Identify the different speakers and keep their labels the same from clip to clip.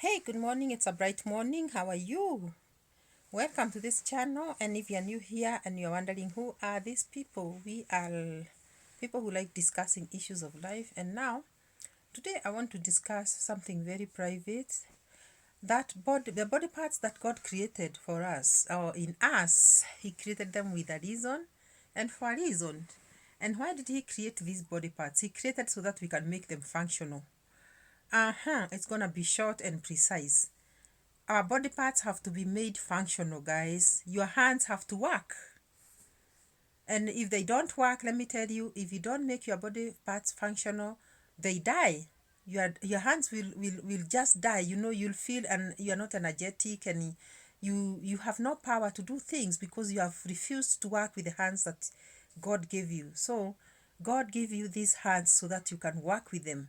Speaker 1: Hey, good morning. It's a bright morning. How are you? Welcome to this channel. And if you're new here and you're wondering who are these people, we are people who like discussing issues of life. And now, today I want to discuss something very private. The body parts that God created for us or in us, He created them with a reason and for a reason. And why did He create these body parts? He created so that we can make them functional. It's gonna be short and precise. Our body parts have to be made functional, guys. Your hands have to work. And if they don't work, let me tell you, if you don't make your body parts functional, they die. Your hands will just die. You'll feel and you're not energetic and you have no power to do things because you have refused to work with the hands that God gave you. So God gave you these hands so that you can work with them.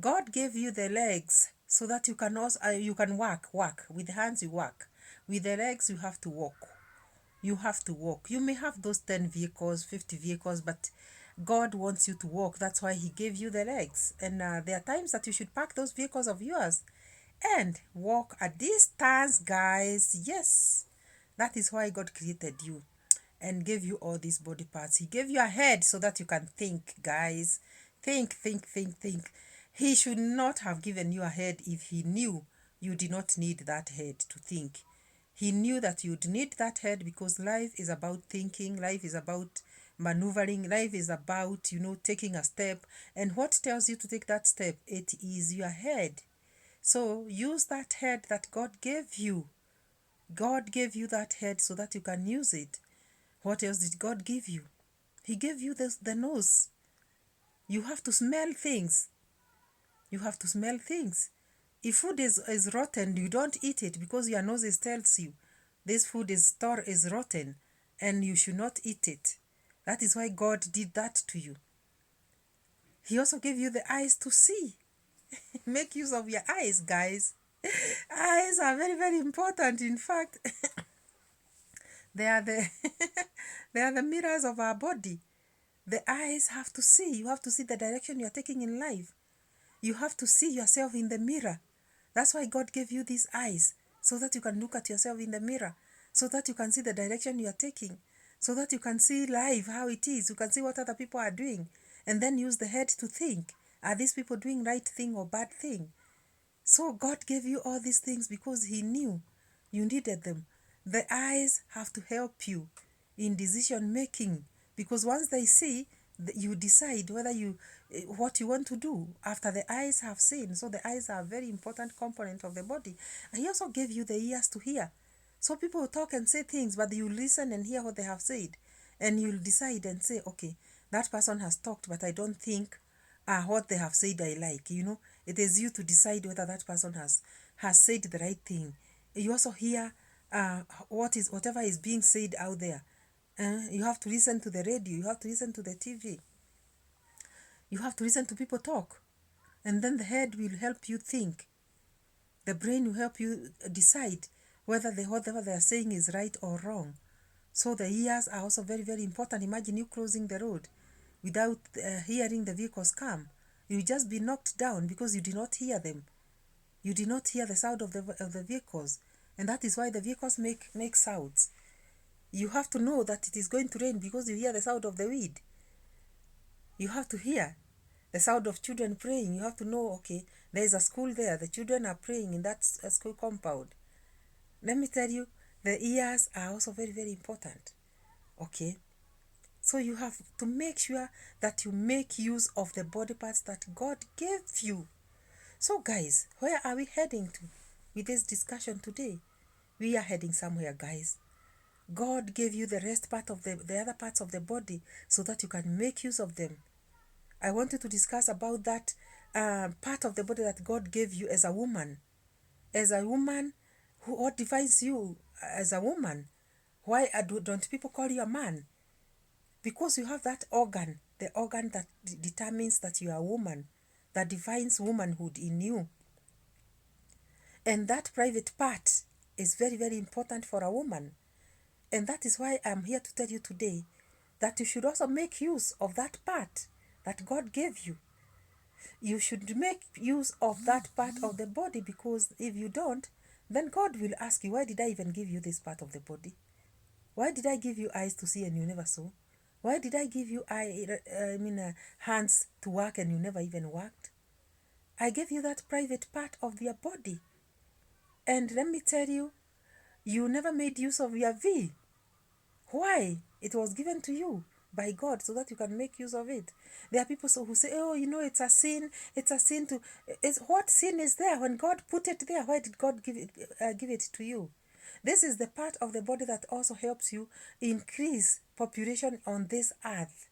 Speaker 1: God gave you the legs so that you can also you can work with the hands. You work with the legs. You have to walk. You have to walk. You may have those 10 vehicles, 50 vehicles, but God wants you to walk. That's why He gave you the legs. And there are times that you should park those vehicles of yours and walk a distance, guys. Yes, that is why God created you and gave you all these body parts. He gave you a head so that you can think, guys. Think. He should not have given you a head if He knew you did not need that head to think. He knew that you'd need that head because life is about thinking, life is about maneuvering, life is about, taking a step. And what tells you to take that step? It is your head. So use that head that God gave you. God gave you that head so that you can use it. What else did God give you? He gave you the nose. You have to smell things. You have to smell things. If food is rotten, you don't eat it because your nose tells you this food is rotten and you should not eat it. That is why God did that to you. He also gave you the eyes to see. Make use of your eyes, guys. Eyes are very, very important. In fact, they are the they are the mirrors of our body. The eyes have to see. You have to see the direction you are taking in life. You have to see yourself in the mirror. That's why God gave you these eyes, so that you can look at yourself in the mirror, so that you can see the direction you are taking, so that you can see life, how it is. You can see what other people are doing, and then use the head to think, are these people doing right thing or bad thing? So God gave you all these things because He knew you needed them. The eyes have to help you in decision making because once they see, you decide whether what you want to do after the eyes have seen. So the eyes are a very important component of the body. And He also gave you the ears to hear. So people talk and say things, but you listen and hear what they have said, and you'll decide and say, okay, that person has talked, but I don't think what they have said I like. It is you to decide whether that person has said the right thing. You also hear whatever is being said out there. You have to listen to the radio. You have to listen to the TV. You have to listen to people talk, and then the head will help you think. The brain will help you decide whether whatever they are saying is right or wrong. So the ears are also very, very important. Imagine you crossing the road without hearing the vehicles come. You will just be knocked down because you did not hear them. You did not hear the sound of the vehicles. And that is why the vehicles make sounds. You have to know that it is going to rain because you hear the sound of the wind. You have to hear the sound of children praying. You have to know, okay, there is a school there. The children are praying in that school compound. Let me tell you, the ears are also very, very important. Okay? So you have to make sure that you make use of the body parts that God gave you. So guys, where are we heading to with this discussion today? We are heading somewhere, guys. God gave you the rest part of the other parts of the body so that you can make use of them. I wanted to discuss about that part of the body that God gave you as a woman. As a woman, what defines you as a woman? Why don't people call you a man? Because you have that organ, the organ that determines that you are a woman, that defines womanhood in you. And that private part is very, very important for a woman. And that is why I'm here to tell you today that you should also make use of that part that God gave you. you should make use of that part of the body, because if you don't, then God will ask you, why did I even give you this part of the body? Why did I give you eyes to see and you never saw? Why did I give you hands to work and you never even worked? I gave you that private part of your body. And let me tell you, you never made use of your V. Why? It was given to you by God so that you can make use of it. There are people who say, oh, it's a sin. It's a sin to... what sin is there? When God put it there, why did God give it to you? This is the part of the body that also helps you increase population on this earth,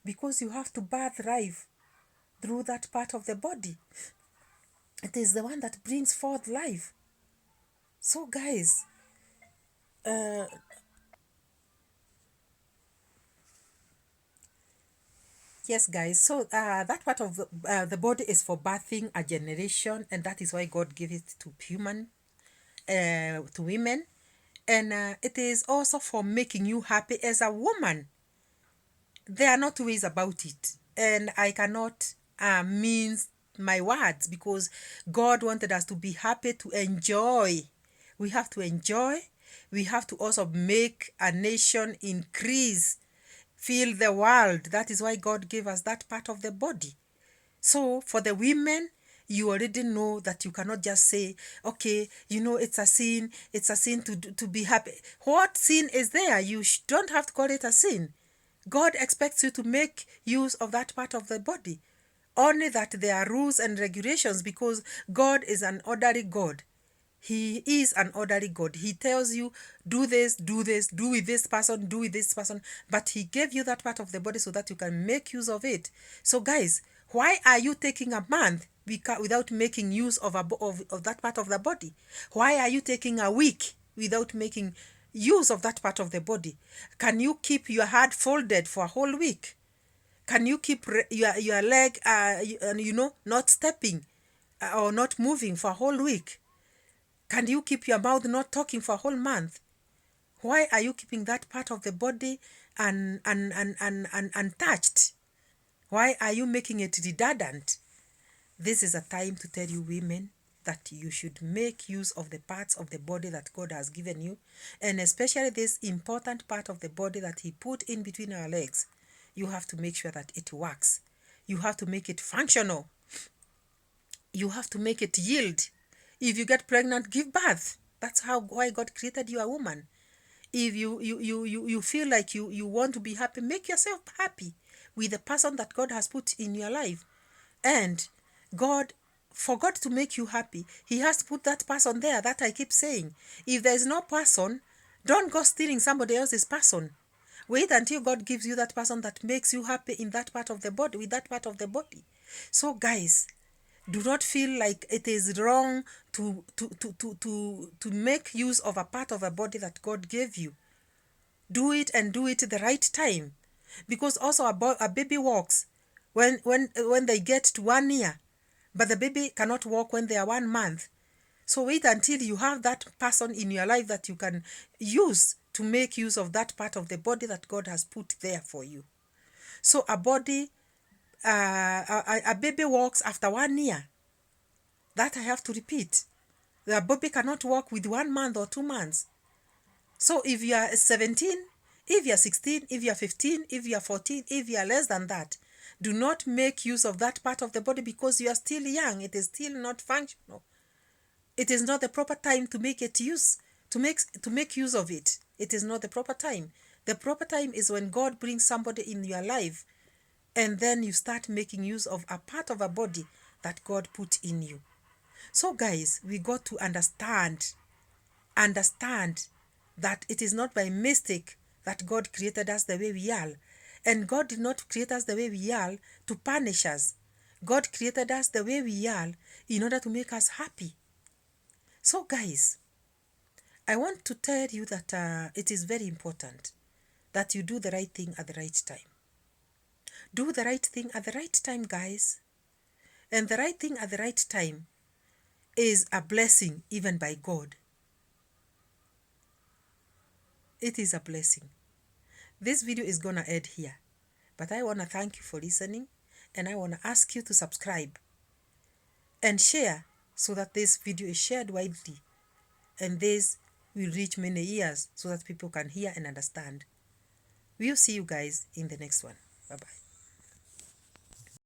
Speaker 1: because you have to birth life through that part of the body. It is the one that brings forth life. So guys, yes, guys. So that part of the body is for birthing a generation, and that is why God gave it to to women, and it is also for making you happy as a woman. There are no two ways about it, and I cannot mince my words, because God wanted us to be happy, to enjoy. We have to enjoy. We have to also make a nation increase, fill the world. That is why God gave us that part of the body. So for the women, you already know that you cannot just say, okay, it's a sin to be happy. What sin is there? You don't have to call it a sin. God expects you to make use of that part of the body. Only that there are rules and regulations, because God is an orderly God. He is an orderly God. He tells you, do this, do with this person, do with this person. But he gave you that part of the body so that you can make use of it. So guys, why are you taking a month without making use of that part of the body? Why are you taking a week without making use of that part of the body? Can you keep your heart folded for a whole week? Can you keep your leg, not stepping or not moving for a whole week? Can you keep your mouth not talking for a whole month? Why are you keeping that part of the body untouched? Why are you making it redundant? This is a time to tell you, women, that you should make use of the parts of the body that God has given you, and especially this important part of the body that he put in between our legs. You have to make sure that it works. You have to make it functional. You have to make it yield. If you get pregnant, give birth. That's why God created you a woman. If you feel like you want to be happy, make yourself happy with the person that God has put in your life. And God forgot to make you happy. He has to put that person there, that I keep saying. If there is no person, don't go stealing somebody else's person. Wait until God gives you that person that makes you happy in that part of the body, with that part of the body. So guys, do not feel like it is wrong to make use of a part of a body that God gave you. Do it, and do it the right time. Because also a baby walks when they get to 1 year, but the baby cannot walk when they are 1 month. So wait until you have that person in your life that you can use to make use of that part of the body that God has put there for you. So a baby walks after 1 year. That I have to repeat. The baby cannot walk with 1 month or 2 months. So if you are 17, if you are 16, if you are 15, if you are 14, if you are less than that, do not make use of that part of the body, because you are still young. It is still not functional. It is not the proper time to make use of it. It is not the proper time. The proper time is when God brings somebody in your life, and then you start making use of a part of a body that God put in you. So guys, we got to understand that it is not by mistake that God created us the way we are. And God did not create us the way we are to punish us. God created us the way we are in order to make us happy. So guys, I want to tell you that it is very important that you do the right thing at the right time. Do the right thing at the right time, guys. And the right thing at the right time is a blessing even by God. It is a blessing. This video is gonna end here, but I want to thank you for listening, and I want to ask you to subscribe and share so that this video is shared widely, and this will reach many ears so that people can hear and understand. We'll see you guys in the next one. Bye bye.